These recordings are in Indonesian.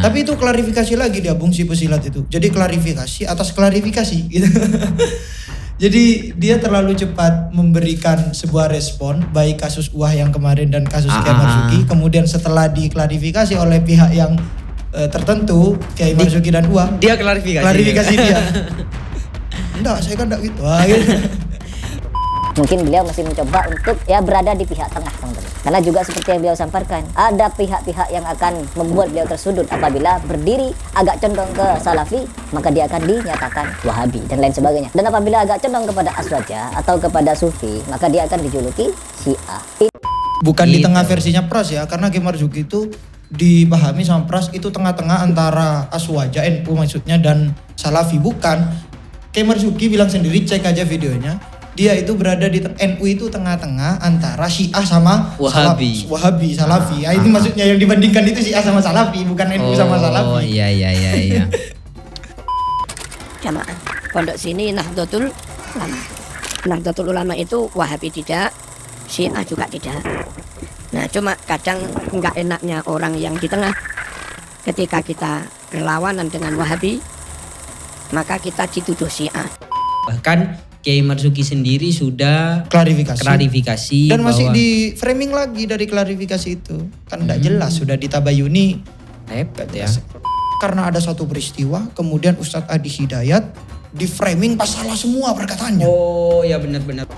Tapi itu klarifikasi lagi dia Bung si pesilat itu. Jadi klarifikasi atas klarifikasi gitu. Jadi dia terlalu cepat memberikan sebuah respon baik kasus Uwah yang kemarin dan kasus Kiai Marzuki. Kemudian setelah diklarifikasi oleh pihak yang tertentu Kiai Marzuki dan Uwah, dia klarifikasi dia. Enggak, saya kan enggak gitu. Wah, gitu. Mungkin beliau masih mencoba untuk berada di pihak tengah, teman-teman. Karena juga seperti yang beliau sampaikan, ada pihak-pihak yang akan membuat beliau tersudut apabila berdiri agak condong ke Salafi, maka dia akan dinyatakan Wahabi dan lain sebagainya. Dan apabila agak condong kepada Aswaja atau kepada Sufi, maka dia akan dijuluki Syiah. Bukan di tengah versinya Pras ya, karena Kiai Marzuki itu dipahami sama Pras itu tengah-tengah antara Aswaja NU maksudnya dan Salafi. Bukan. Kiai Marzuki bilang sendiri, cek aja videonya. Dia itu berada di NU itu tengah-tengah antara Syiah sama Wahabi, Salafi. Ini maksudnya yang dibandingkan itu Syiah sama Salafi, bukan NU sama Salafi. Oh iya. Jamaah pondok sini Nahdlatul Ulama. Nahdlatul Ulama itu Wahabi tidak, Syiah juga tidak. Nah cuma kadang nggak enaknya orang yang di tengah, ketika kita berlawanan dengan Wahabi, maka kita dituduh Syiah. Bahkan Kiai Marzuki sendiri sudah klarifikasi dan dan masih di framing lagi dari klarifikasi itu kan tidak jelas, sudah ditabayuni hebat ya. Karena ada satu peristiwa kemudian Ustadz Adi Hidayat di framing pas salah semua perkataannya. Oh ya benar-benar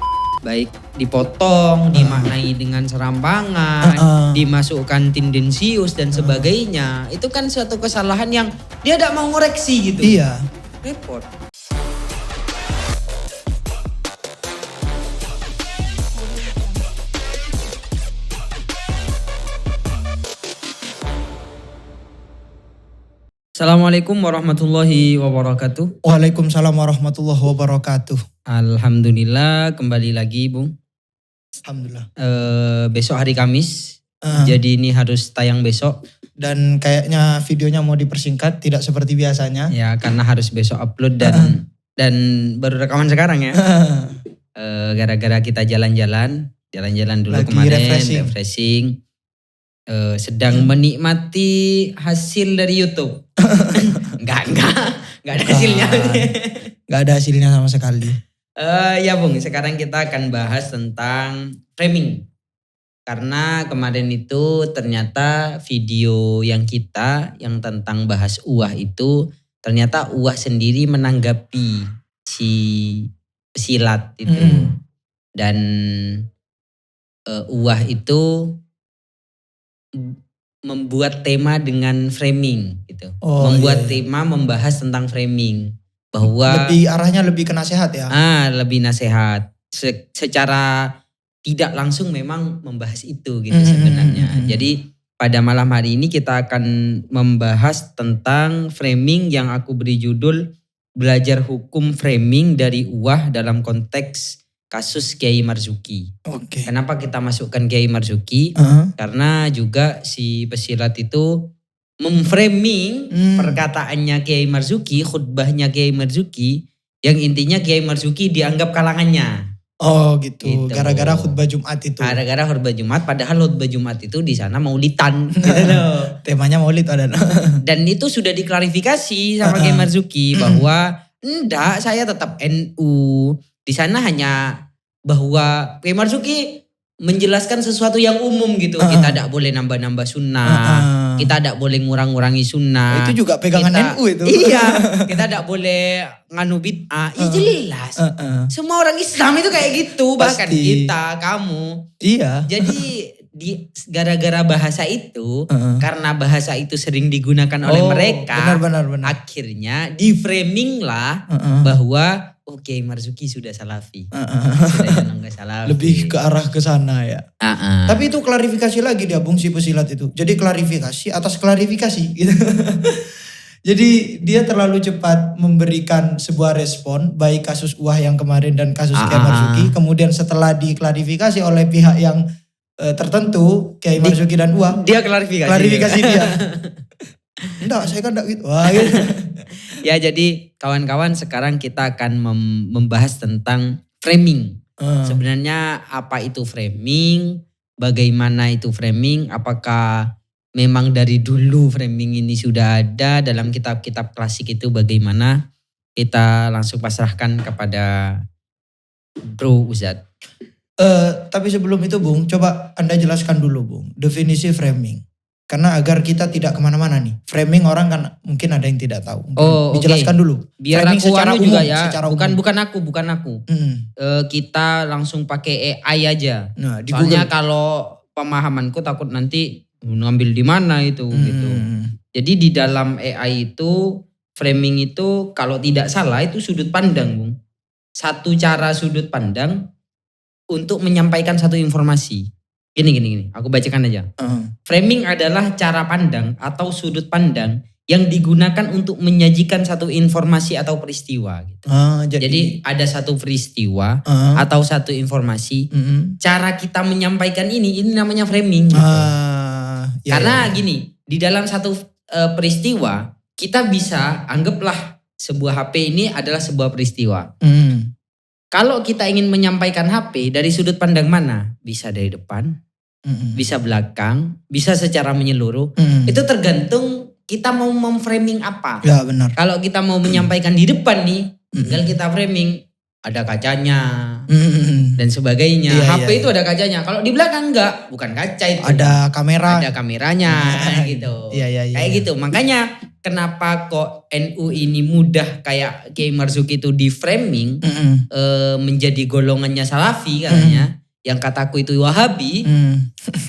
baik dipotong, dimaknai dengan serampangan, dimasukkan tendensius dan sebagainya. Itu kan suatu kesalahan yang dia tidak mau ngoreksi gitu. Iya. Repot. Assalamualaikum warahmatullahi wabarakatuh. Waalaikumsalam warahmatullahi wabarakatuh. Alhamdulillah kembali lagi Bung. Alhamdulillah. Besok hari Kamis, jadi ini harus tayang besok. Dan kayaknya videonya mau dipersingkat, tidak seperti biasanya. Ya karena harus besok upload dan baru rekaman sekarang ya. Gara-gara kita jalan-jalan dulu lagi kemarin, refreshing. Sedang menikmati hasil dari YouTube. Enggak ada hasilnya. Enggak ada hasilnya sama sekali. Ya Bung, sekarang kita akan bahas tentang framing. Karena kemarin itu ternyata video yang tentang bahas Uwah itu, ternyata Uwah sendiri menanggapi si pesilat itu. Dan Uwah itu membuat tema dengan framing gitu. Tema membahas tentang framing bahwa arahnya lebih ke nasihat ya. Lebih nasihat. Secara tidak langsung memang membahas itu gitu sebenarnya. Jadi pada malam hari ini kita akan membahas tentang framing yang aku beri judul Belajar Hukum Framing dari Uwah dalam konteks kasus Kiai Marzuki. Kenapa kita masukkan Kiai Marzuki? Karena juga si pesilat itu memframing perkataannya Kiai Marzuki, khutbahnya Kiai Marzuki, yang intinya Kiai Marzuki dianggap kalangannya. Oh gitu. Gara-gara khutbah Jumat itu. Gara-gara khutbah Jumat, padahal khutbah Jumat itu di sana maulidan. Gitu loh. Temanya maulid ada. Dan itu sudah diklarifikasi sama Kiai Marzuki bahwa enggak, saya tetap NU. Di sana hanya bahwa Kiai Marzuki menjelaskan sesuatu yang umum gitu. Kita tidak boleh nambah-nambah sunnah. Kita tidak boleh ngurang-ngurangi sunnah. Itu juga pegangan NU itu. Iya. Kita tidak boleh nganu bid'ah. Ya jelas. Semua orang Islam itu kayak gitu. Bahkan kita, kamu. Iya. Jadi gara-gara bahasa itu, karena bahasa itu sering digunakan oleh mereka. Benar. Akhirnya di framing lah bahwa Kiai Marzuki sudah Salafi. Sudah nggak Salafi. Lebih ke arah ke sana ya. Tapi itu klarifikasi lagi dia Bung si pesilat itu. Jadi klarifikasi atas klarifikasi gitu. Jadi dia terlalu cepat memberikan sebuah respon baik kasus Uwah yang kemarin dan kasus Kiai Marzuki. Kemudian setelah diklarifikasi oleh pihak yang tertentu Kiai Marzuki dan Uwah, dia klarifikasi dia. Enggak, saya kan enggak gitu. Wah, gitu. Ya jadi kawan-kawan sekarang kita akan membahas tentang framing. Sebenarnya apa itu framing? Bagaimana itu framing? Apakah memang dari dulu framing ini sudah ada dalam kitab-kitab klasik itu, bagaimana kita langsung pasrahkan kepada Bro Uzad. Tapi sebelum itu Bung, coba Anda jelaskan dulu Bung, definisi framing. Karena agar kita tidak kemana-mana nih. Framing orang kan mungkin ada yang tidak tahu. Dijelaskan dulu. Biar framing aku secara umum, juga ya. secara Bukan aku. Mm. Kita langsung pakai AI aja. Nah, di Soalnya Google. kalau pemahamanku takut nanti ngambil di mana itu gitu. Jadi di dalam AI itu framing itu kalau tidak salah itu sudut pandang, Bung. Satu cara sudut pandang untuk menyampaikan satu informasi. Gini. Aku bacakan aja. Framing adalah cara pandang atau sudut pandang yang digunakan untuk menyajikan satu informasi atau peristiwa. Gitu. Jadi ada satu peristiwa atau satu informasi. Cara kita menyampaikan ini namanya framing. Gitu. Karena gini, di dalam satu peristiwa kita bisa anggaplah sebuah HP ini adalah sebuah peristiwa. Kalau kita ingin menyampaikan HP dari sudut pandang mana? Bisa dari depan, bisa belakang, bisa secara menyeluruh. Itu tergantung kita mau memframing apa. Ya benar. Kalau kita mau menyampaikan di depan nih, tinggal kita framing. Ada kacanya dan sebagainya. HP itu ada kacanya. Kalau di belakang enggak, bukan kaca itu. Ada kamera. Ada kameranya gitu. Kayak gitu. Makanya kenapa kok NU ini mudah kayak Kiai Marzuki itu di framing menjadi golongannya Salafi katanya. Yang kataku itu Wahabi.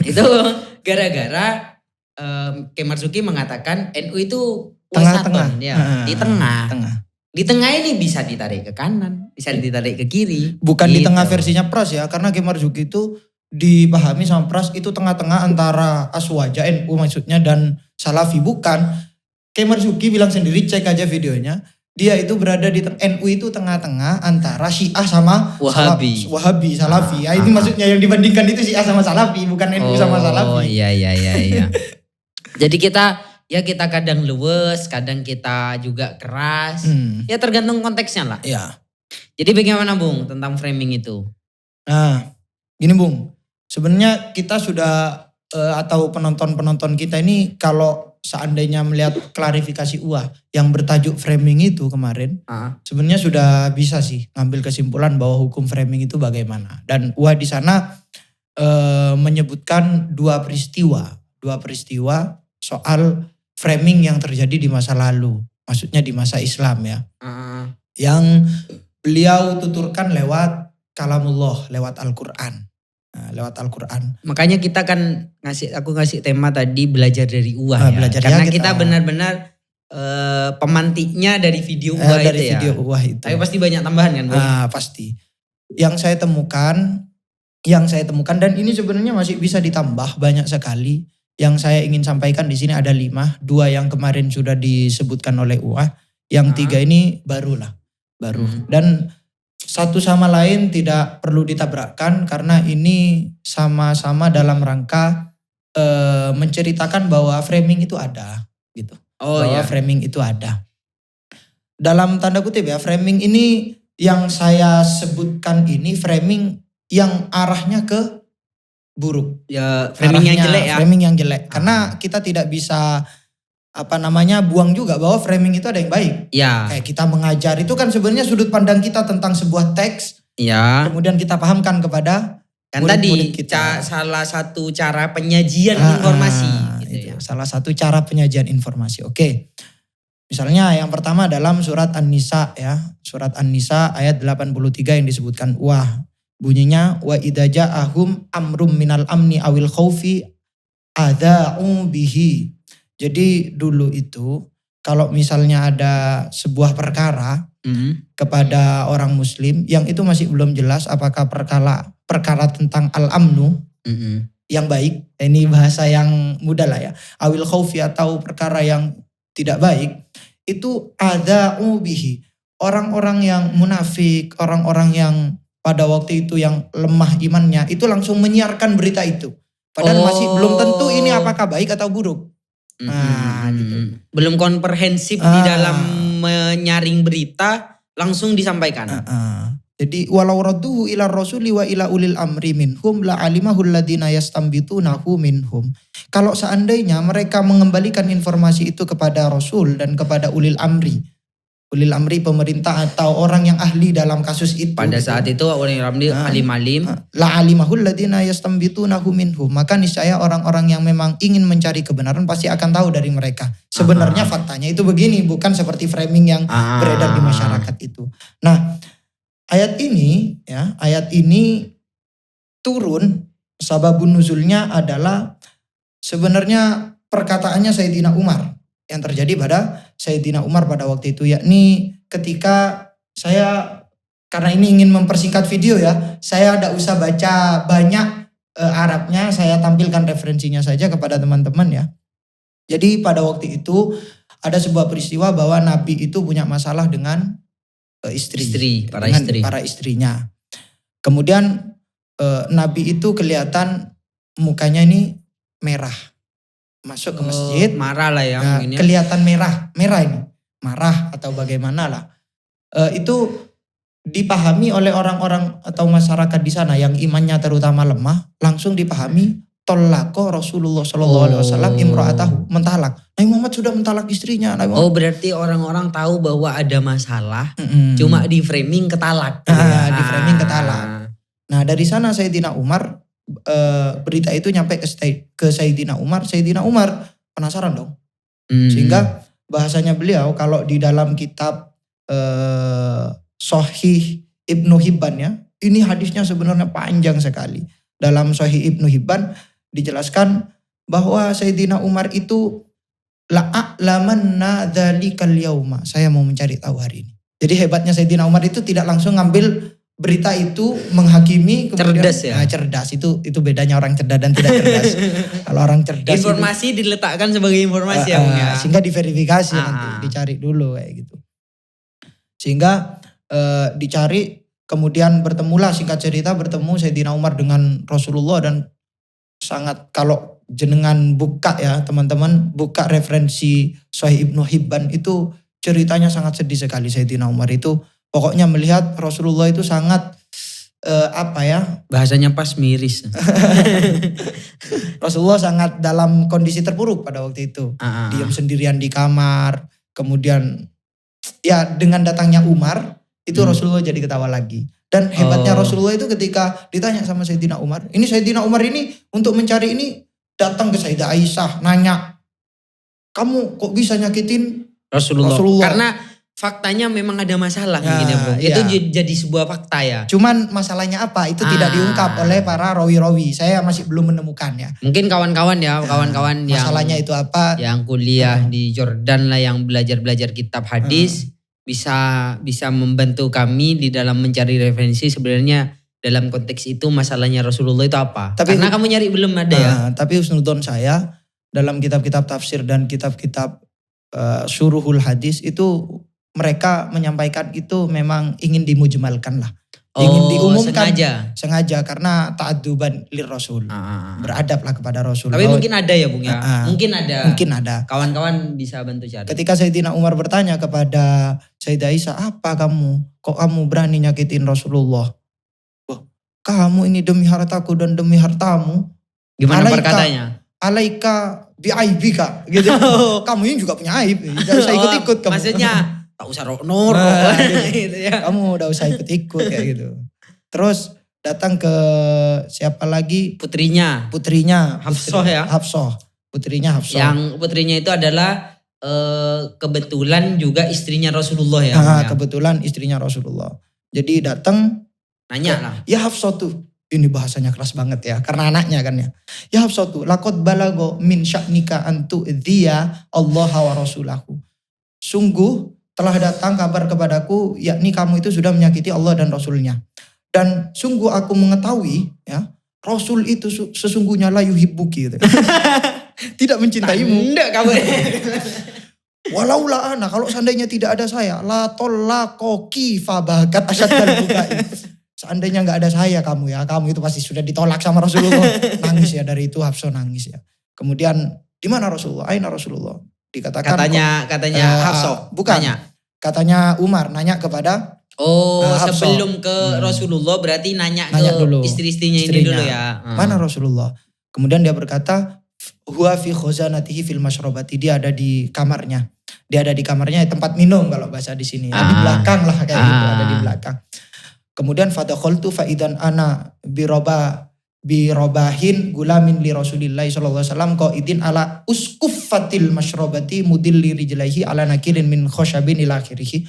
Itu gara-gara Kiai Marzuki mengatakan NU itu wasaton ya, di tengah. Di tengah ini bisa ditarik ke kanan, bisa ditarik ke kiri. Bukan gitu. Di tengah versinya Pras ya, karena Kiai Marzuki itu dipahami sama Pras itu tengah-tengah antara Aswaja NU maksudnya dan Salafi. Bukan. Kiai Marzuki bilang sendiri, cek aja videonya. Dia itu berada di NU itu tengah-tengah antara Syiah sama Wahabi, Salafi. Ini maksudnya yang dibandingkan itu Syiah sama Salafi, bukan NU sama Salafi. Oh iya. Jadi kita kadang luwes, kadang kita juga keras. Ya tergantung konteksnya lah. Iya. Jadi bagaimana Bung tentang framing itu? Nah, gini Bung. Sebenarnya kita sudah atau penonton-penonton kita ini kalau seandainya melihat klarifikasi UA yang bertajuk framing itu kemarin, sebenarnya sudah bisa sih ngambil kesimpulan bahwa hukum framing itu bagaimana. Dan UA di sana menyebutkan dua peristiwa soal framing yang terjadi di masa lalu, maksudnya di masa Islam ya, yang beliau tuturkan lewat kalamullah, lewat Al-Quran. Lewat Al-Quran. Makanya kita kan aku ngasih tema tadi belajar dari UA ya. Karena kita benar-benar pemantiknya dari video UA dari itu video ya. UA itu. Tapi pasti banyak tambahan kan Bung? Pasti. Yang saya temukan dan ini sebenarnya masih bisa ditambah banyak sekali. Yang saya ingin sampaikan di sini ada 5, 2 yang kemarin sudah disebutkan oleh UA, yang 3 ini baru. Dan satu sama lain tidak perlu ditabrakkan karena ini sama-sama dalam rangka menceritakan bahwa framing itu ada gitu. Framing itu ada. Dalam tanda kutip ya, framing ini yang saya sebutkan ini framing yang arahnya ke buruk. Ya, framing yang jelek ya. Framing yang jelek. Karena kita tidak bisa buang juga bahwa framing itu ada yang baik. Ya. Kayak kita mengajar itu kan sebenarnya sudut pandang kita tentang sebuah teks. Ya. Kemudian kita pahamkan kepada murid-murid kita. Salah satu cara penyajian informasi. Gitu ya. Salah satu cara penyajian informasi. Oke. Misalnya yang pertama dalam surat An-Nisa ya. Surat An-Nisa ayat 83 yang disebutkan bunyinya wa idza ja'ahum amrum minal amni awil khaufi adza'u bihi. Jadi dulu itu kalau misalnya ada sebuah perkara kepada orang muslim yang itu masih belum jelas apakah perkara tentang al-amnu yang baik, ini bahasa yang mudah lah ya, awil khaufi atau perkara yang tidak baik, itu adza'u bihi. Orang-orang yang munafik, orang-orang yang pada waktu itu yang lemah imannya itu langsung menyiarkan berita itu. Padahal masih belum tentu ini apakah baik atau buruk. Gitu. Belum komprehensif di dalam menyaring berita langsung disampaikan. Jadi walau radduhu ila rasuli wa ila ulil amri minhum la alimahul ladina yastambitunahu minhum. Kalau seandainya mereka mengembalikan informasi itu kepada Rasul dan kepada ulil amri pemerintah atau orang yang ahli dalam kasus itu. Pada saat itu orang yang alim-alim. La alimahul ladina yastambitunahu minhum. Maka niscaya orang-orang yang memang ingin mencari kebenaran pasti akan tahu dari mereka. Sebenarnya faktanya itu begini, bukan seperti framing yang beredar di masyarakat itu. Nah, ayat ini turun, sababun nuzulnya adalah sebenarnya perkataannya Sayyidina Umar yang terjadi pada Sayyidina Umar pada waktu itu, yakni ketika saya, karena ini ingin mempersingkat video ya, saya tidak usah baca banyak Arabnya, saya tampilkan referensinya saja kepada teman-teman ya. Jadi pada waktu itu ada sebuah peristiwa bahwa Nabi itu punya masalah dengan para istrinya. Kemudian Nabi itu kelihatan mukanya ini merah. Masuk ke masjid, marah lah ya, kelihatan merah ini, marah atau bagaimana lah. Itu dipahami oleh orang-orang atau masyarakat di sana yang imannya terutama lemah, langsung dipahami tolako Rasulullah SAW imra'atahu, mentalak. Nabi Muhammad sudah mentalak istrinya. Berarti orang-orang tahu bahwa ada masalah, cuma di framing ketalak. Di framing ketalak. Nah dari sana Sayyidina Umar, berita itu nyampe ke Sayyidina Umar. Sayyidina Umar penasaran dong. Sehingga bahasanya beliau kalau di dalam kitab Sahih Ibnu Hibban ya, ini hadisnya sebenarnya panjang sekali. Dalam Sahih Ibnu Hibban dijelaskan bahwa Sayyidina Umar itu la'a'lamanna dzalikal yauma. Saya mau mencari tahu hari ini. Jadi hebatnya Sayyidina Umar itu tidak langsung ngambil berita itu menghakimi, kemudian cerdas ya. Cerdas itu bedanya orang cerdas dan tidak cerdas. Kalau orang cerdas informasi itu diletakkan sebagai informasi ya. Sehingga diverifikasi nanti, dicari dulu kayak gitu. Sehingga dicari, kemudian bertemulah, singkat cerita bertemu Sayyidina Umar dengan Rasulullah, dan sangat, kalau jenengan buka ya teman-teman, buka referensi Sahih Ibnu Hibban itu ceritanya sangat sedih sekali. Sayyidina Umar itu pokoknya melihat Rasulullah itu sangat bahasanya pas miris. Rasulullah sangat dalam kondisi terpuruk pada waktu itu. Diam sendirian di kamar. Kemudian ya dengan datangnya Umar itu Rasulullah jadi ketawa lagi. Dan hebatnya Rasulullah itu ketika ditanya sama Sayyidina Umar. Ini Sayyidina Umar ini untuk mencari ini datang ke Sayyidah Aisyah nanya, kamu kok bisa nyakitin Rasulullah? Karena faktanya memang ada masalah mungkin ya Bung. Itu jadi sebuah fakta ya. Cuman masalahnya apa? Itu tidak diungkap oleh para rawi-rawi. Saya masih belum menemukan ya. Mungkin kawan-kawan yang masalahnya itu apa? Yang kuliah di Jordan lah, yang belajar kitab hadis bisa membantu kami di dalam mencari referensi sebenarnya dalam konteks itu masalahnya Rasulullah itu apa. Karena kamu nyari belum ada ya. Tapi husnudon saya dalam kitab-kitab tafsir dan kitab-kitab syuruhul hadis itu mereka menyampaikan itu memang ingin dimujmalkan lah. Ingin diumumkan sengaja karena ta'adduban lir Rasul. Beradablah kepada Rasul. Tapi mungkin ada ya Bung ya. Mungkin ada. Kawan-kawan bisa bantu cari. Ketika Sayyidina Umar bertanya kepada Sayyidah Aisyah, apa kamu? Kok kamu berani nyakitin Rasulullah? Wah, kamu ini demi hartaku dan demi hartamu. Gimana perkataannya? Alaika bi'aibika. Gitu. Kamu ini juga punya aib. Tidak usah ikut-ikut kamu. Maksudnya tak usah nor gitu ya. Kamu udah usah ikut-ikut kayak gitu. Terus datang ke siapa lagi? Putrinya Hafsah ya. Putrinya Hafsah. Yang putrinya itu adalah kebetulan juga istrinya Rasulullah ya. Kebetulan istrinya Rasulullah. Jadi datang nanya lah. Ya Hafsah tuh. Ini bahasanya keras banget ya. Karena anaknya kan ya. Ya Hafsah tuh. Laqad balago min sya'nika antu idhiya Allah wa rasulahu. Sungguh telah datang kabar kepadaku, yakni kamu itu sudah menyakiti Allah dan Rasulnya. Dan sungguh aku mengetahui ya, Rasul itu sesungguhnya la yuhibbuki gitu. Tidak mencintaimu. Tidak kamu. Walaula ana, kalau seandainya tidak ada saya, la tollakoki fabakat asyaddan bukai. Seandainya gak ada saya kamu itu pasti sudah ditolak sama Rasulullah. Nangis ya, dari itu Hafsah nangis ya. Kemudian di mana Rasulullah? Aina Rasulullah? Dikatakan katanya Hafsah bukan. Katanya Umar nanya kepada Hafsah. Sebelum ke Rasulullah berarti nanya ke dulu. istri-istrinya ini Istrinya. dulu ya. Mana Rasulullah? Kemudian dia berkata, huwa fi khazanatihi fil masyrabati. Dia ada di kamarnya. Dia ada di kamarnya tempat minum kalau bahasa di sini. Di belakang lah kayak gitu, ada di belakang. Kemudian fadakhaltu fa idan ana birobahin gulamin li Rasulillahi sallallahu alaihi wasallam qaidin ala uskuffatil masyrabati mudilli rijlaihi ala nakirin min khoshabin ila akhirih.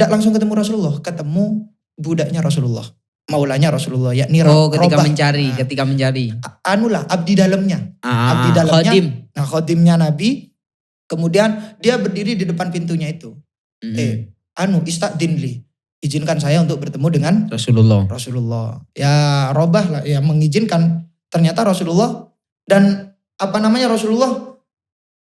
Langsung ketemu Rasulullah, ketemu budaknya Rasulullah, maulanya Rasulullah, yakni ketika Robah. mencari. Anulah abdi dalamnya. Abdi dalamnya. Khadim. Nah, khadimnya Nabi. Kemudian dia berdiri di depan pintunya itu. Istadin li. Izinkan saya untuk bertemu dengan Rasulullah. Ya Robah lah ya mengizinkan. Ternyata Rasulullah dan Rasulullah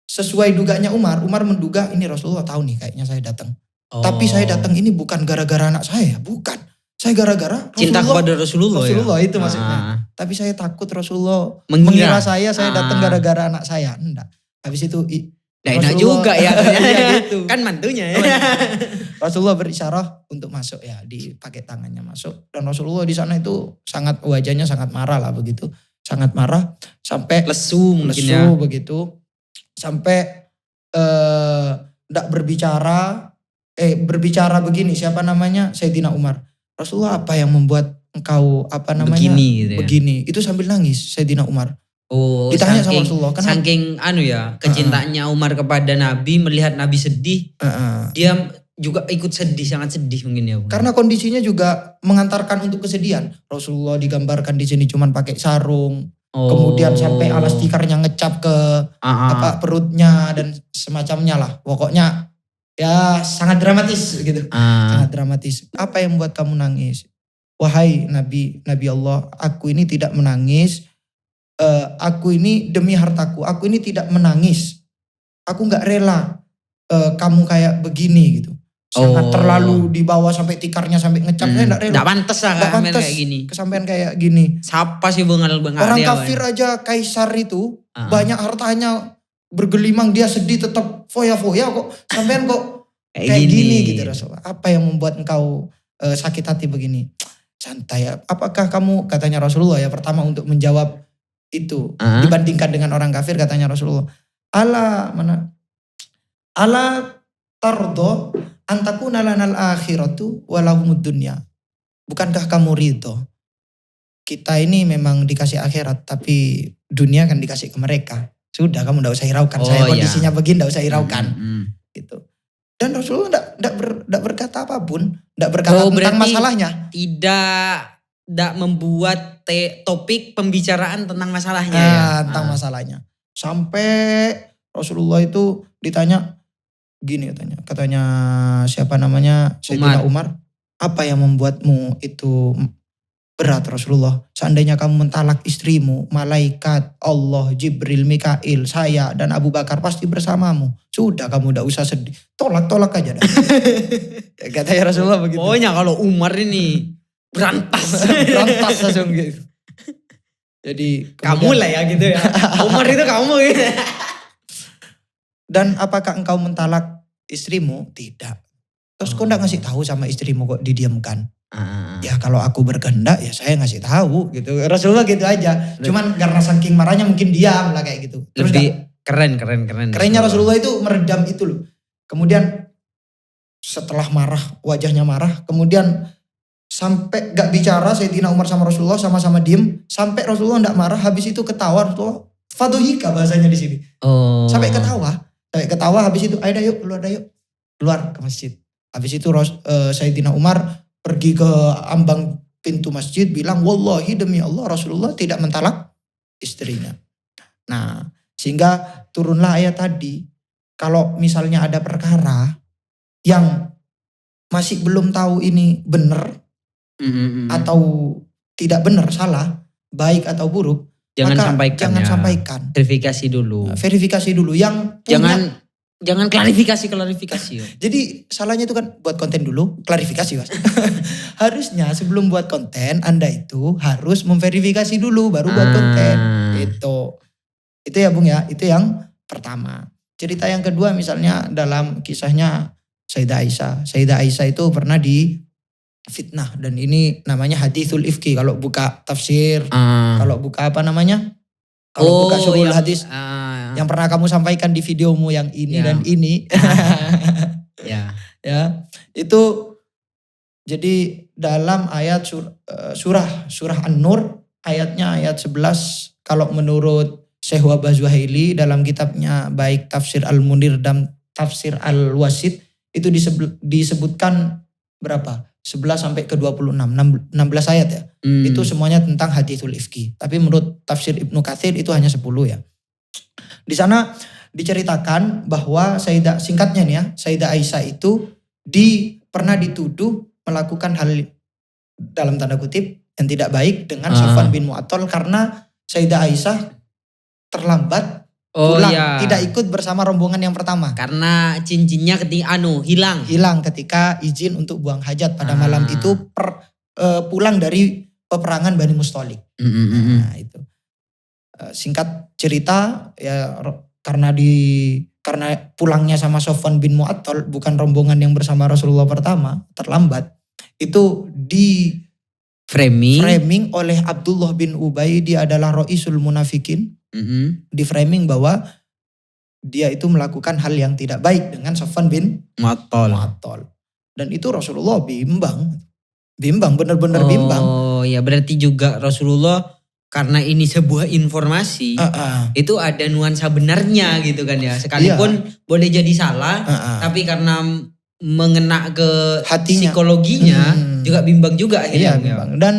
sesuai duganya Umar menduga ini Rasulullah tahu nih kayaknya saya datang. Tapi saya datang ini bukan gara-gara anak saya, bukan. Saya gara-gara cinta kepada Rasulullah ya? Itu maksudnya. Tapi saya takut Rasulullah mengira saya datang gara-gara anak saya. Enggak. Habis itu enak juga ya. Gitu. Kan mantunya ya. Rasulullah berisyarah untuk masuk ya, dipakai tangannya masuk. Dan Rasulullah di sana itu wajahnya sangat marah lah begitu. Sangat marah sampai lesu mungkin ya. Begitu. Sampai enggak berbicara begini, siapa namanya? Sayyidina Umar. Rasulullah, apa yang membuat engkau begini? Itu sambil nangis Sayyidina Umar. Ditanya sama Rasulullah, kenapa? Saking kecintaannya Umar kepada Nabi, melihat Nabi sedih, dia juga ikut sedih, sangat sedih mungkin ya. Karena kondisinya juga mengantarkan untuk kesedihan. Rasulullah digambarkan di sini cuman pakai sarung, kemudian sampai alas tikarnya ngecap ke perutnya dan semacamnya lah. Pokoknya ya sangat dramatis gitu. Sangat dramatis. Apa yang membuat kamu nangis? Wahai Nabi Allah, aku ini tidak menangis. Aku ini demi hartaku, aku ini tidak menangis. Aku gak rela kamu kayak begini gitu. Sangat terlalu dibawa sampai tikarnya sampai ngecap. Saya gak rela. Gak pantas lah kayak gini. Kesampean kayak gini. Siapa sih orang kafir aja Kaisar itu banyak hartanya bergelimang, dia sedih tetap foya-foya kok. Sampean kok kayak gini gitu Rasulullah. Apa yang membuat engkau sakit hati begini? Santai ya. Apakah kamu, katanya Rasulullah ya, pertama untuk menjawab itu dibandingkan dengan orang kafir, katanya Rasulullah, ala tardo antakuna lanal akhiratu walahumud dunya. Bukankah kamu ridho kita ini memang dikasih akhirat, tapi dunia kan dikasih ke mereka? Sudah, kamu gak usah hiraukan. Saya kondisinya begini, gak usah hiraukan. Gitu. Dan Rasulullah gak berkata apapun, gak berkata tentang masalahnya. Tidak membuat topik pembicaraan tentang masalahnya tentang masalahnya. Sampai Rasulullah itu ditanya gini katanya siapa namanya? Sayyidina Umar. Apa yang membuatmu itu berat Rasulullah? Seandainya kamu mentalak istrimu, malaikat, Allah, Jibril, Mikail, saya dan Abu Bakar pasti bersamamu. Sudah, kamu udah usah sedih. Tolak aja dah. Katanya Rasulullah begitu. Pokoknya kalau Umar ini berantas langsung gitu. Jadi kamu lah ya gitu ya. Umar itu kamu gitu. Dan apakah engkau mentalak istrimu? Tidak. Terus kau enggak ngasih tahu sama istrimu kok didiamkan? Ya kalau aku berkehendak ya saya ngasih tahu gitu. Rasulullah gitu aja. Cuman karena saking marahnya mungkin diam lah kayak gitu. Terus lebih keren. Kerennya Rasulullah itu meredam itu loh. Kemudian setelah marah, wajahnya marah, kemudian sampai gak bicara Sayyidina Umar sama Rasulullah sama-sama diem. Sampai Rasulullah gak marah, habis itu ketawa Rasulullah. Fadohika bahasanya di sini. Sampai ketawa habis itu ayo yuk keluar ke masjid. Habis itu Sayyidina Umar pergi ke ambang pintu masjid bilang, wallahi demi Allah Rasulullah tidak mentalak istrinya. Nah sehingga turunlah ayat tadi. Kalau misalnya ada perkara yang masih belum tahu ini benar atau tidak benar, salah, baik atau buruk, jangan sampaikan. Verifikasi dulu. Yang punya, jangan klarifikasi. Jadi salahnya itu kan buat konten dulu, klarifikasi Mas. Harusnya sebelum buat konten Anda itu harus memverifikasi dulu baru buat konten. Itu ya Bung ya, itu yang pertama. Cerita yang kedua misalnya dalam kisahnya Sayyidah Aisyah. Sayyidah Aisyah itu pernah di fitnah dan ini namanya hadithul ifki. Kalau buka tafsir, kalau buka apa namanya? Kalau buka syuhul hadis yang pernah kamu sampaikan di videomu yang ini dan ini. Ya, itu jadi dalam ayat surah An-Nur ayatnya ayat 11 kalau menurut Syekh Wahbah Zuhaili dalam kitabnya baik Tafsir Al-Munir dan Tafsir Al-Wasit itu disebutkan berapa? 11 sampai ke 26, 16 ayat ya. Itu semuanya tentang hadithul ifki. Tapi menurut Tafsir Ibnu Katsir itu hanya 10 ya. Di sana diceritakan bahwa singkatnya nih ya, Sayyidah Aisyah itu pernah dituduh melakukan hal dalam tanda kutip yang tidak baik dengan Safwan bin Mu'attal karena Sayyidah Aisyah terlambat pulang, tidak ikut bersama rombongan yang pertama. Karena cincinnya ketika hilang ketika izin untuk buang hajat pada malam itu pulang dari peperangan Bani Mustalik. Nah, itu. Singkat cerita ya karena pulangnya sama Safwan bin Mu'attal bukan rombongan yang bersama Rasulullah pertama, terlambat. Itu di framing oleh Abdullah bin Ubay, dia adalah Ra'isul Munafikin. Di framing bahwa dia itu melakukan hal yang tidak baik dengan Safwan bin Mu'attal. Dan itu Rasulullah bimbang, benar-benar bimbang. Oh ya, berarti juga Rasulullah karena ini sebuah informasi, itu ada nuansa benarnya gitu kan ya. Sekalipun boleh jadi salah, tapi karena mengena ke hatinya, psikologinya juga bimbang juga akhirnya. Bimbang. Dan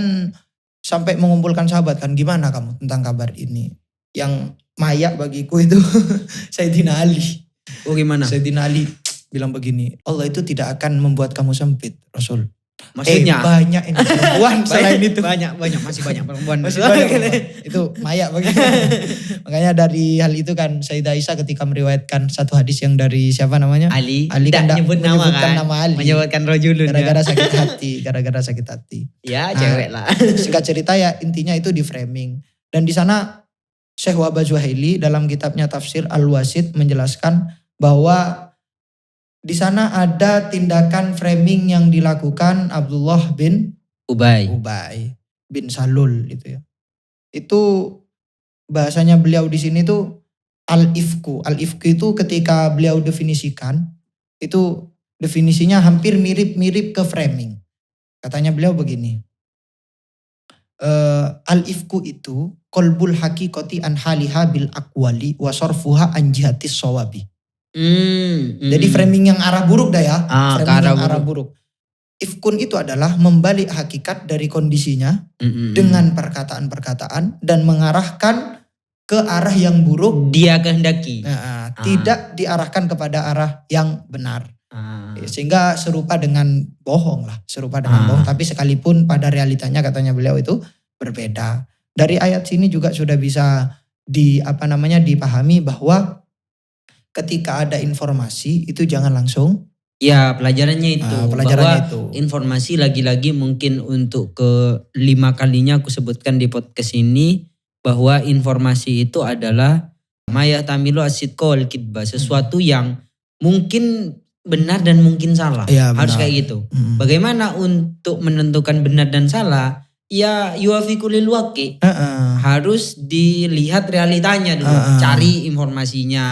sampai mengumpulkan sahabat kan, gimana kamu tentang kabar ini? Yang mayak bagiku itu Sayyidina Ali. Oh gimana? Sayyidina Ali bilang begini, Allah itu tidak akan membuat kamu sempit, Rasul. Maksudnya banyak ini perempuan selain itu. Masih banyak perempuan. Itu mayak bagi. Makanya dari hal itu kan Sayyidah Aisyah ketika meriwayatkan satu hadis yang dari siapa namanya? Ali kan menyebutkan nama Ali. Menyebutkan rojulun. Gara-gara sakit hati. Ya cewek lah. Singkat cerita ya intinya itu di framing. Dan di sana Syekh Wahbah Zuhaili dalam kitabnya Tafsir Al-Wasit menjelaskan bahwa di sana ada tindakan framing yang dilakukan Abdullah bin Ubay bin Salul gitu ya. Itu bahasanya beliau di sini tuh al-ifku. Al-ifku itu ketika beliau definisikan itu definisinya hampir mirip-mirip ke framing. Katanya beliau begini. Al-ifku itu qalbul haqiqati an haliha bil aqwali wa sarfuha an jihatis sawabi. Jadi framing yang arah buruk dah ya. Framing yang arah buruk. Ifkun itu adalah membalik hakikat dari kondisinya dengan perkataan-perkataan dan mengarahkan ke arah yang buruk. Dia kehendaki. Tidak diarahkan kepada arah yang benar. Sehingga serupa dengan bohong lah. Bohong. Tapi sekalipun pada realitanya katanya beliau itu berbeda. Dari ayat sini juga sudah bisa dipahami bahwa ketika ada informasi itu jangan langsung. Ya pelajarannya itu. Bahwa informasi lagi-lagi mungkin untuk ke-5 kalinya aku sebutkan di podcast ini. Bahwa informasi itu adalah maya tamilu asidqa wal kidba. Sesuatu yang mungkin benar dan mungkin salah. Ya, harus kayak gitu. Bagaimana untuk menentukan benar dan salah? Ya yuwafiqulil waqi. Harus dilihat realitanya dulu. Cari informasinya.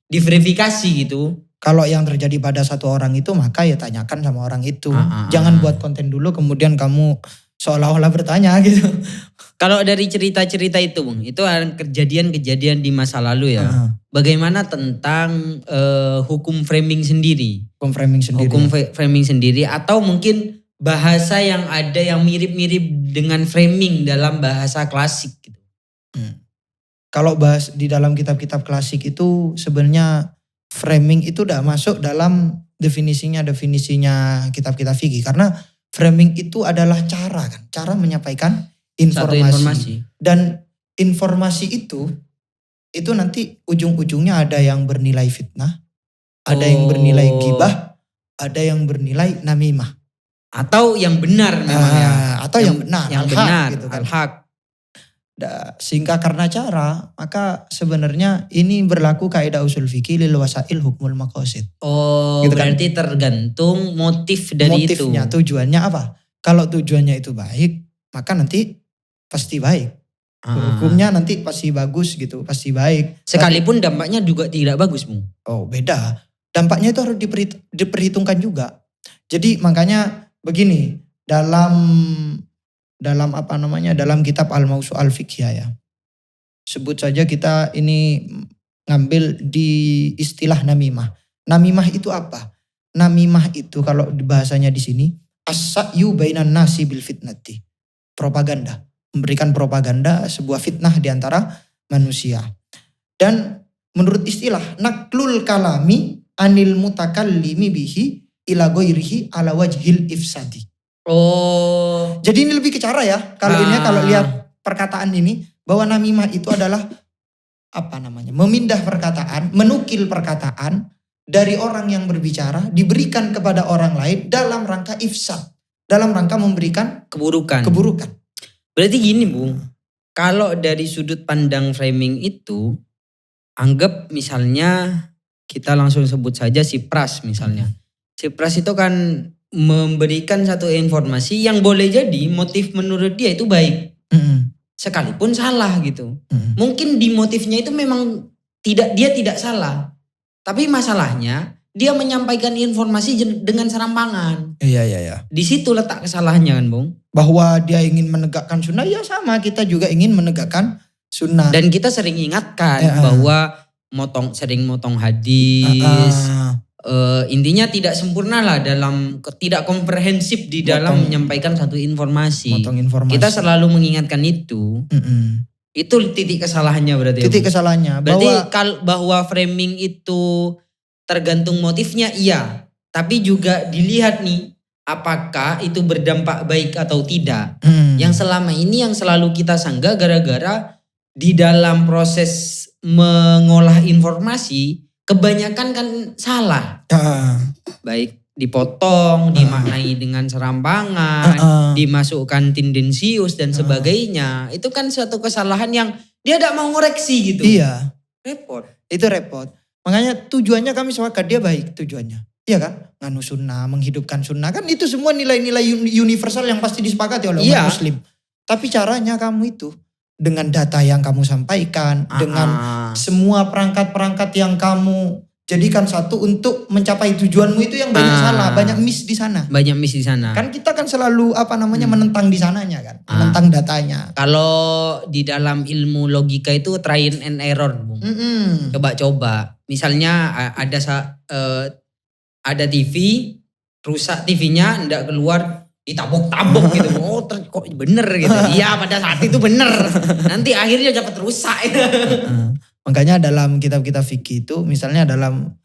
Diverifikasi gitu. Kalau yang terjadi pada satu orang itu maka ya tanyakan sama orang itu. Jangan buat konten dulu kemudian kamu seolah-olah bertanya gitu. Kalau dari cerita-cerita itu Bung, itu kejadian-kejadian di masa lalu ya. Bagaimana tentang hukum framing sendiri? Hukum framing sendiri atau mungkin bahasa yang ada yang mirip-mirip dengan framing dalam bahasa klasik gitu. Kalau bahas di dalam kitab-kitab klasik itu sebenarnya framing itu udah masuk dalam definisinya kitab-kitab fikih karena framing itu adalah cara menyampaikan informasi. Dan informasi itu nanti ujung-ujungnya ada yang bernilai fitnah, ada yang bernilai ghibah, ada yang bernilai namimah. Atau yang benar memang ya. Atau yang benar, al-haq gitu kan. Al-haq. Sehingga karena cara, maka sebenarnya ini berlaku kaidah usul fikih lil wasail hukmul maqasid. Oh, Gitu kan? berarti tergantung motif dari Motifnya, itu. tujuannya apa? Kalau tujuannya itu baik, maka nanti pasti baik. Hukumnya nanti pasti bagus gitu, pasti baik. Sekalipun dampaknya juga tidak bagus, Bung. Oh beda. Dampaknya itu harus diperhitungkan juga. Jadi makanya begini, dalam apa namanya, dalam kitab Al-Mawsu' Al-Fiqhiyah ya. Sebut saja kita ini ngambil di istilah namimah. Namimah itu apa? Namimah itu kalau bahasanya di sini as-sa'yu bainan nasi bil fitnati. Propaganda, memberikan propaganda sebuah fitnah di antara manusia. Dan menurut istilah naklul kalami anil mutakallimi bihi ila ghairihi ala wajhil ifsadi. Oh, Jadi ini lebih ke cara ya. Kalau ini kalau lihat perkataan ini bahwa namimah itu adalah apa namanya? Memindah perkataan, menukil perkataan dari orang yang berbicara diberikan kepada orang lain dalam rangka ifsad, dalam rangka memberikan keburukan. Berarti gini, Bung. Kalau dari sudut pandang framing itu, anggap misalnya kita langsung sebut saja si Pras misalnya. Si Pras itu kan memberikan satu informasi yang boleh jadi motif menurut dia itu baik. Sekalipun salah gitu. Mungkin di motifnya itu memang dia tidak salah. Tapi masalahnya dia menyampaikan informasi dengan serampangan. Iya. Di situ letak kesalahannya kan, Bung. Bahwa dia ingin menegakkan sunnah, ya sama kita juga ingin menegakkan sunnah. Dan kita sering ingatkan bahwa sering motong hadis. Intinya tidak sempurna lah tidak komprehensif di dalam menyampaikan satu informasi. Motong informasi. Kita selalu mengingatkan itu. Itu titik kesalahannya berarti. Titik kesalahannya. Berarti bahwa framing itu tergantung motifnya iya. Tapi juga dilihat nih apakah itu berdampak baik atau tidak. Yang selama ini yang selalu kita sanggah gara-gara di dalam proses mengolah informasi kebanyakan kan salah. Baik dipotong, dimaknai dengan serampangan, dimasukkan tendensius dan sebagainya. Itu kan suatu kesalahan yang dia tidak mau ngoreksi gitu. Iya. Repot. Itu repot. Makanya tujuannya kami sepakat dia baik tujuannya. Iya kan? Nganu sunnah, menghidupkan sunnah. Kan itu semua nilai-nilai universal yang pasti disepakati oleh umat muslim. Tapi caranya kamu itu dengan data yang kamu sampaikan, dengan semua perangkat-perangkat yang kamu jadikan satu untuk mencapai tujuanmu itu yang banyak salah, banyak miss di sana. Banyak miss di sana. Kan kita kan selalu menentang di sananya kan, menentang datanya. Kalau di dalam ilmu logika itu trial and error, Bung. Coba-coba. Misalnya ada TV, rusak TV-nya, ndak keluar, ditabok-tabok gitu. Oh kok bener gitu. Iya pada saat itu bener. Nanti akhirnya dapat rusak. Makanya dalam kitab-kitab fikih itu misalnya dalam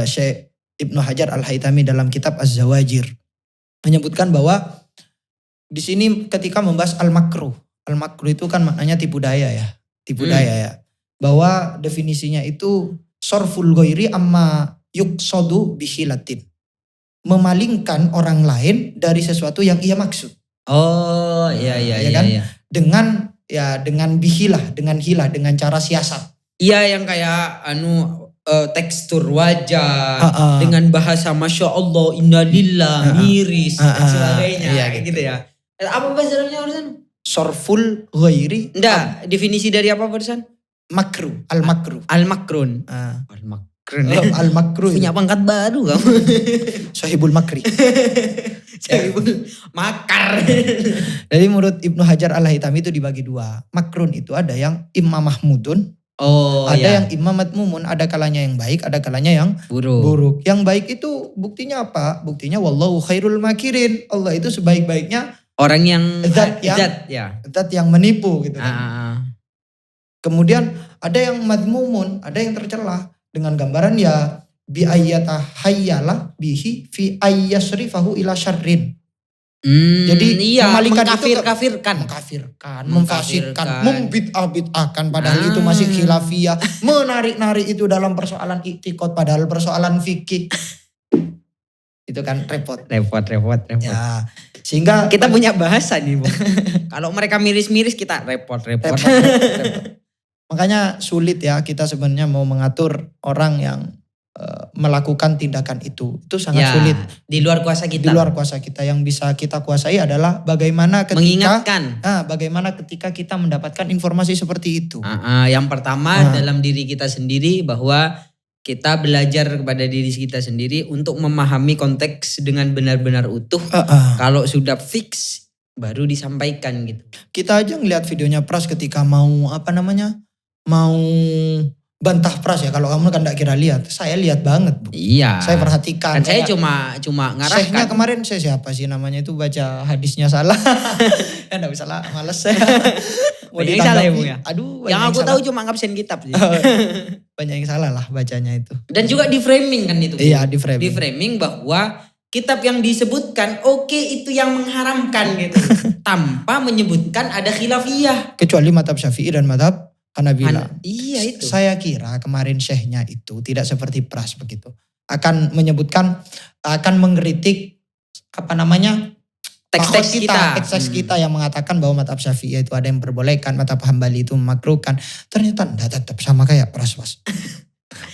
Syekh Ibnu Hajar Al-Haytami dalam kitab Az-Zawajir menyebutkan bahwa di sini ketika membahas al-makruh. Al-makruh itu kan maknanya tipu daya ya. Tipu daya ya. Bahwa definisinya itu sorful ghairi amma yuqsadu bihilatin. Memalingkan orang lain dari sesuatu yang ia maksud. Oh iya kan? Iya. Dengan bihilah, dengan hilah, dengan cara siasat. Iya yang kayak tekstur wajah dengan bahasa Masya Allah, innalillah, miris dan sebagainya kayak gitu ya. Apa bahasa Arabnya barusan? Sorful ghairi. Enggak, definisi dari apa barusan? Makruh, al-makruh. Al-makrun. Al-makrun. Al-makruh. Punya pangkat baru kamu. Sahibul makri. Sahibul makar. Jadi menurut Ibnu Hajar Al-Haytami itu dibagi dua. Makrun itu ada yang imma mahmudun. Ada yang imam madmumun, ada kalanya yang baik, ada kalanya yang buruk. Yang baik itu buktinya apa? Buktinya wallahu khairul makirin. Allah itu sebaik-baiknya orang yang zat yang menipu gitu kan. Kemudian ada yang madmumun, ada yang tercela dengan gambaran ya bi ayyata hayyala bihi fi ayyasrifahu ila syarrin. Jadi mengkafirkan, memfasirkan, membid'ah-bid'ahkan padahal itu masih khilafiyah, menarik-narik itu dalam persoalan i'tiqad padahal persoalan fikih. Itu kan repot. Repot. Ya. Sehingga Kita punya bahasa nih, Bung. Kalau mereka miris-miris kita repot. repot. Makanya sulit ya kita sebenarnya mau mengatur orang yang melakukan tindakan itu. Itu sangat Ya, sulit. di luar kuasa Di kita. luar kuasa kita. Yang bisa kita kuasai adalah bagaimana Mengingatkan. bagaimana ketika kita mendapatkan informasi seperti itu. Yang pertama dalam diri kita sendiri bahwa kita belajar kepada diri kita sendiri untuk memahami konteks dengan benar-benar utuh. Kalau sudah fix baru disampaikan gitu. Kita aja ngeliat videonya Pras ketika mau mau bantah Pras ya. Kalau kamu kan gak kira lihat, saya lihat banget Bu. Iya. Saya perhatikan. Kan saya Kayak cuma Syekhnya ngarahkan. kemarin saya siapa sih namanya itu baca hadisnya salah. Enggak bisa lah, males saya. Mau Banyak yang salah ya, ditanggapi. Bung ya? Aduh, banyak Yang aku salah. tahu cuma ngabsen kitab sih. Banyak yang salah lah bacanya itu. Dan juga di framing kan itu. Iya, di framing. Di framing bahwa kitab yang disebutkan oke itu yang mengharamkan gitu. Tanpa menyebutkan ada khilafiyah. Kecuali madhab Syafi'i dan madhab Hanabila. Iya itu. Saya kira kemarin syekhnya itu tidak seperti Pras begitu. Akan menyebutkan, akan mengkritik Teks-teks kita. teks kita yang mengatakan bahwa madhab Syafi'i itu ada yang memperbolehkan, madhab Hambali itu memakruhkan. Ternyata enggak, tetap sama kayak Pras.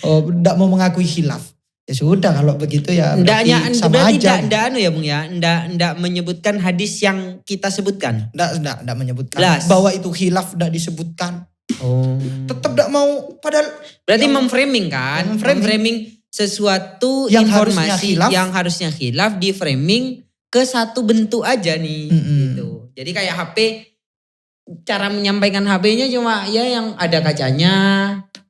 Enggak mau mengakui khilaf. Ya sudah kalau begitu ya berarti sama aja. Enggak anu ya Bung ya. Enggak menyebutkan hadis yang kita sebutkan. Enggak menyebutkan Jelas. bahwa itu khilaf enggak disebutkan. Oh. Tetap enggak mau, padahal Berarti memframing kan? Memframing sesuatu Yang harusnya informasi khilaf. yang harusnya khilaf di framing ke satu bentuk aja nih gitu. Jadi kayak HP, cara menyampaikan HP-nya cuma ya yang ada kacanya,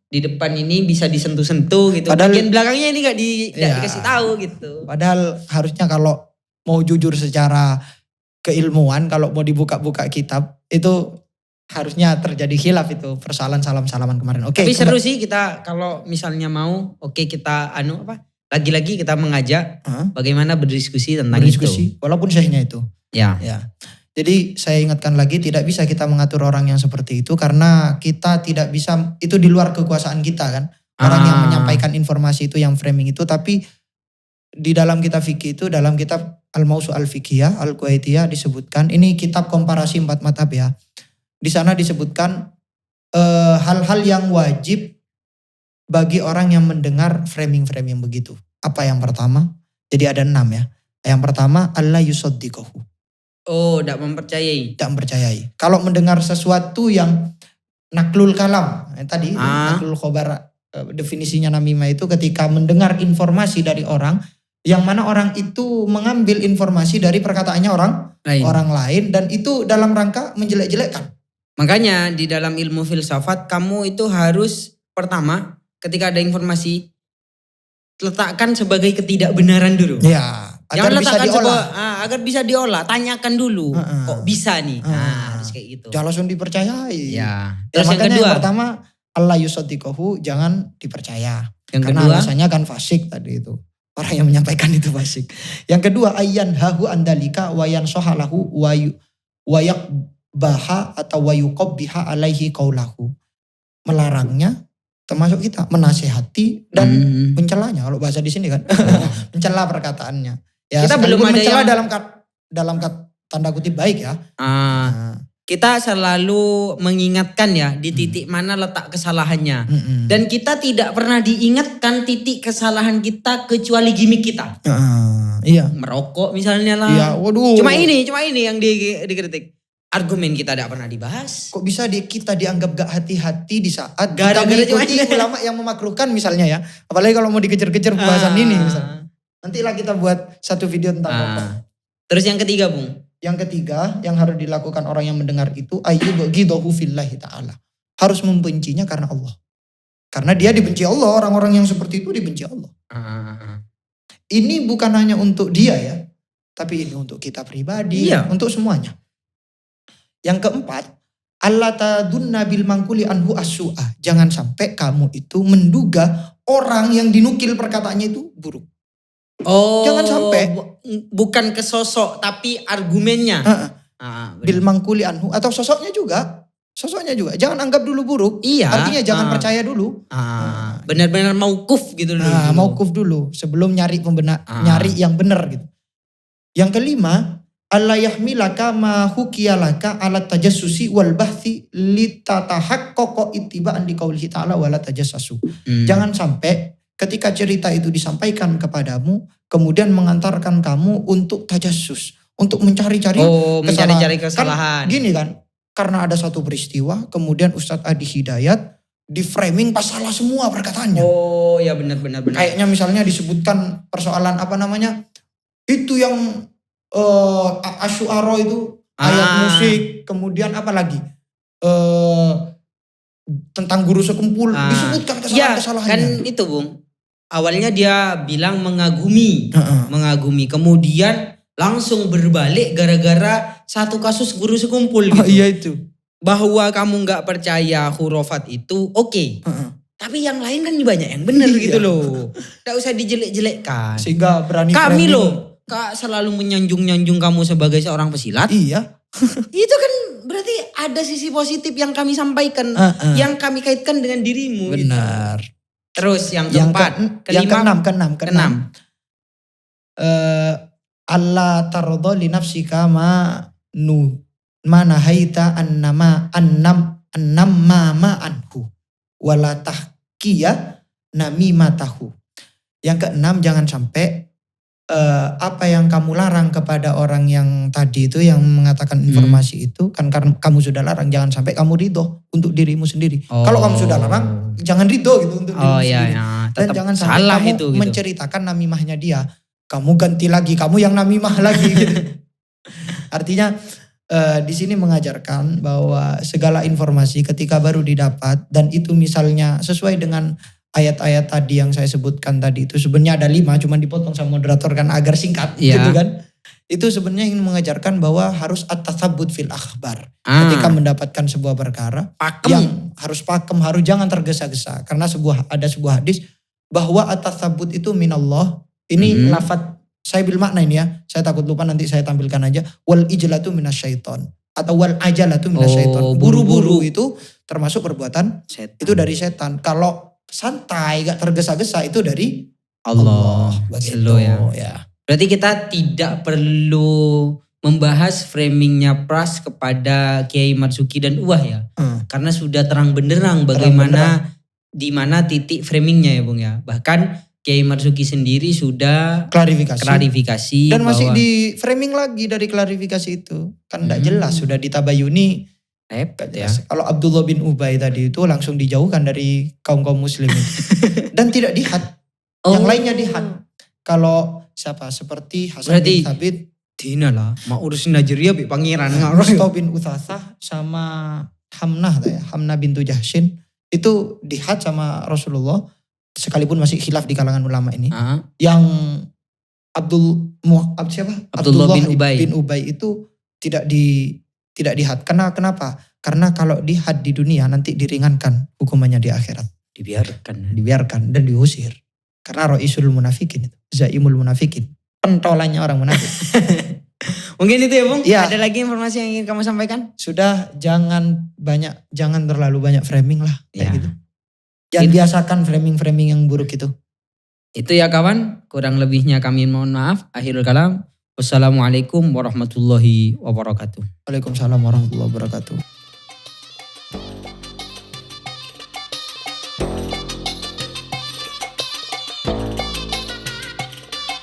di depan ini bisa disentuh-sentuh gitu. Padahal- Bagian belakangnya ini nggak Iya. dikasih tahu gitu. Padahal harusnya kalau mau jujur secara keilmuan, kalau mau dibuka-buka kitab, itu harusnya terjadi khilaf itu. Persoalan salam-salaman kemarin. Oke. Tapi seru sih kita kalau misalnya mau, kita lagi-lagi kita mengajak bagaimana berdiskusi tentang berdiskusi. itu. Walaupun syekhnya itu. Ya. Ya. Jadi saya ingatkan lagi, tidak bisa kita mengatur orang yang seperti itu. Karena kita tidak bisa, itu di luar kekuasaan kita kan. Orang yang menyampaikan informasi itu, yang framing itu. Tapi di dalam kitab fikih itu, dalam kitab Al-Mawsu' Al-Fiqhiyah, Al-Kuwaitiyah disebutkan. Ini kitab komparasi 4 madhab ya. Di sana disebutkan hal-hal yang wajib bagi orang yang mendengar framing-framing begitu. Apa yang pertama? Jadi ada 6 ya. Yang pertama, Allah yusaddiquhu. Oh, tidak mempercayai. Tidak mempercayai. Kalau mendengar sesuatu yang naklul kalam. Tadi naklul khobar, definisinya namimah itu ketika mendengar informasi dari orang, yang mana orang itu mengambil informasi dari perkataannya orang lain dan itu dalam rangka menjelek-jelekkan. Makanya di dalam ilmu filsafat kamu itu harus pertama ketika ada informasi letakkan sebagai ketidakbenaran dulu. Ya, agar bisa diolah. Agar bisa diolah, tanyakan dulu. Kok bisa nih? Harus kayak gitu. Jangan langsung dipercayai. Ya. Terus Terus yang makanya kedua, yang pertama Allah yusaddiquhu, jangan dipercaya. yang Karena kedua, alasannya kan fasik tadi itu. Orang yang menyampaikan itu fasik. Yang kedua, ayyan hahu andalika wayan sohalahu wayak baha atau wayuqobbiha alaihi qaulahu. Melarangnya termasuk kita menasehati dan mencelanya. Kalau bahasa di sini kan mencela perkataannya. Ya, Kita belum ada mencela yang dalam tanda kutip baik ya. kita selalu mengingatkan ya di titik mana letak kesalahannya. Dan kita tidak pernah diingatkan titik kesalahan kita kecuali gimmick kita. Iya. Merokok misalnya lah. Iya, waduh. Cuma ini yang dikritik. Argumen kita tidak pernah dibahas. Kok bisa kita dianggap gak hati-hati di saat Gara-gara kita mengikuti cuma- ulama yang memakruhkan misalnya ya. Apalagi kalau mau dikejar-kejar pembahasan ini misalnya. Nantilah kita buat satu video tentang rokok. Terus yang ketiga Bung. Yang ketiga yang harus dilakukan orang yang mendengar itu ayyubghidahu fillahi ta'ala. Harus membencinya karena Allah. Karena dia dibenci Allah, orang-orang yang seperti itu dibenci Allah. Ini bukan hanya untuk dia ya, tapi ini untuk kita pribadi, untuk semuanya. Yang keempat, Allah tadunna bil mangkuli anhu as-su'a. Jangan sampai kamu itu menduga orang yang dinukil perkataannya itu buruk. Oh, Jangan sampai. Bukan ke sosok tapi argumennya. Bil mangkuli anhu atau sosoknya juga. Jangan anggap dulu buruk. Iya. Artinya jangan percaya dulu. Benar-benar maukuf gitu dulu. Maukuf dulu sebelum nyari nyari yang benar gitu. Yang kelima, alla yahmilaka ma hukiyalaka ala tajassusi wal bahthi litatahaqqaqa ittiba'an liqaulihi ta'ala wala tajassasu. Jangan sampai ketika cerita itu disampaikan kepadamu kemudian mengantarkan kamu untuk tajassus, untuk mencari-cari kesalahan. Kan, gini kan, karena ada satu peristiwa kemudian Ustadz Adi Hidayat di framing pas salah semua perkataannya. Oh ya benar. Kayaknya misalnya disebutkan persoalan apa namanya, itu yang Asy'ara itu ayat musik, kemudian apa lagi tentang guru sekumpul disebutkan kesalahan-kesalahannya. Kan itu Bung, awalnya dia bilang mengagumi, kemudian langsung berbalik gara-gara satu kasus guru sekumpul gitu. Iya itu. Bahwa kamu nggak percaya hurufat itu oke. Tapi yang lain kan banyak yang benar gitu loh. Nggak usah dijelek-jelekkan. Sehingga berani kami loh Kak selalu menyanjung-nyanjung kamu sebagai seorang pesilat. Iya. Itu kan berarti ada sisi positif yang kami sampaikan, yang kami kaitkan dengan dirimu. Benar. Gitu. Terus yang keempat, keenam. Allah tarodho li nafsika mana haita annama anhu wala tahkiya namimatahu. Yang keenam, jangan sampai apa yang kamu larang kepada orang yang tadi itu yang mengatakan informasi itu kan karena kamu sudah larang, jangan sampai kamu ridho untuk dirimu sendiri. Kalau kamu sudah larang, jangan ridho gitu untuk dirimu sendiri. Dan jangan sampai kamu itu, gitu. Menceritakan namimahnya dia, kamu ganti lagi, kamu yang namimah lagi gitu. Artinya di sini mengajarkan bahwa segala informasi ketika baru didapat dan itu misalnya sesuai dengan ayat-ayat tadi yang saya sebutkan tadi itu, sebenarnya ada 5 cuman dipotong sama moderator kan agar singkat gitu kan. Itu sebenarnya ingin mengajarkan bahwa harus at-tatsabbut fil akhbar. Ketika mendapatkan sebuah perkara yang harus pakem, harus jangan tergesa-gesa. Karena ada sebuah hadis bahwa at-tatsabbut itu minallah. Ini lafaz saya bil makna ini ya. Saya takut lupa, nanti saya tampilkan aja. Wal ijlatu minasyaiton atau wal ajalatu minasyaiton. Buru-buru itu termasuk perbuatan setan. Itu dari setan. Kalau santai gak tergesa-gesa itu dari Allah. Begitu ya. Berarti kita tidak perlu membahas framingnya Pras kepada Kiai Marzuki dan Uwah ya. Karena sudah terang benderang bagaimana di mana titik framingnya ya Bung ya. Bahkan Kiai Marzuki sendiri sudah klarifikasi dan masih di framing lagi dari klarifikasi itu. Kan gak jelas, sudah ditabayuni. Ya. Kalau Abdullah bin Ubay tadi itu langsung dijauhkan dari kaum-kaum muslim itu. Dan tidak dihad. Yang lainnya dihad. Kalau siapa seperti Hasan bin Thabit, Dina lah, mau urusin Najeriya bi pangeran. Rusto bin Uthathah sama Hamnah bintu Jahshin itu dihad sama Rasulullah. Sekalipun masih khilaf di kalangan ulama ini. Yang Abdullah bin Ubay itu tidak dihad. Kenapa? Karena kalau dihad di dunia nanti diringankan hukumannya di akhirat. Dibiarkan dan diusir. Karena ro'isul munafikin itu. Zaimul munafikin. Pentolannya orang munafik. Mungkin itu ya Bung. Ya. Ada lagi informasi yang ingin kamu sampaikan? Sudah, jangan terlalu banyak framing lah. Kayak gitu. Jangan biasakan framing-framing yang buruk itu. Itu ya kawan. Kurang lebihnya kami mohon maaf. Akhirul kalam. Wassalamualaikum warahmatullahi wabarakatuh. Waalaikumsalam warahmatullahi wabarakatuh.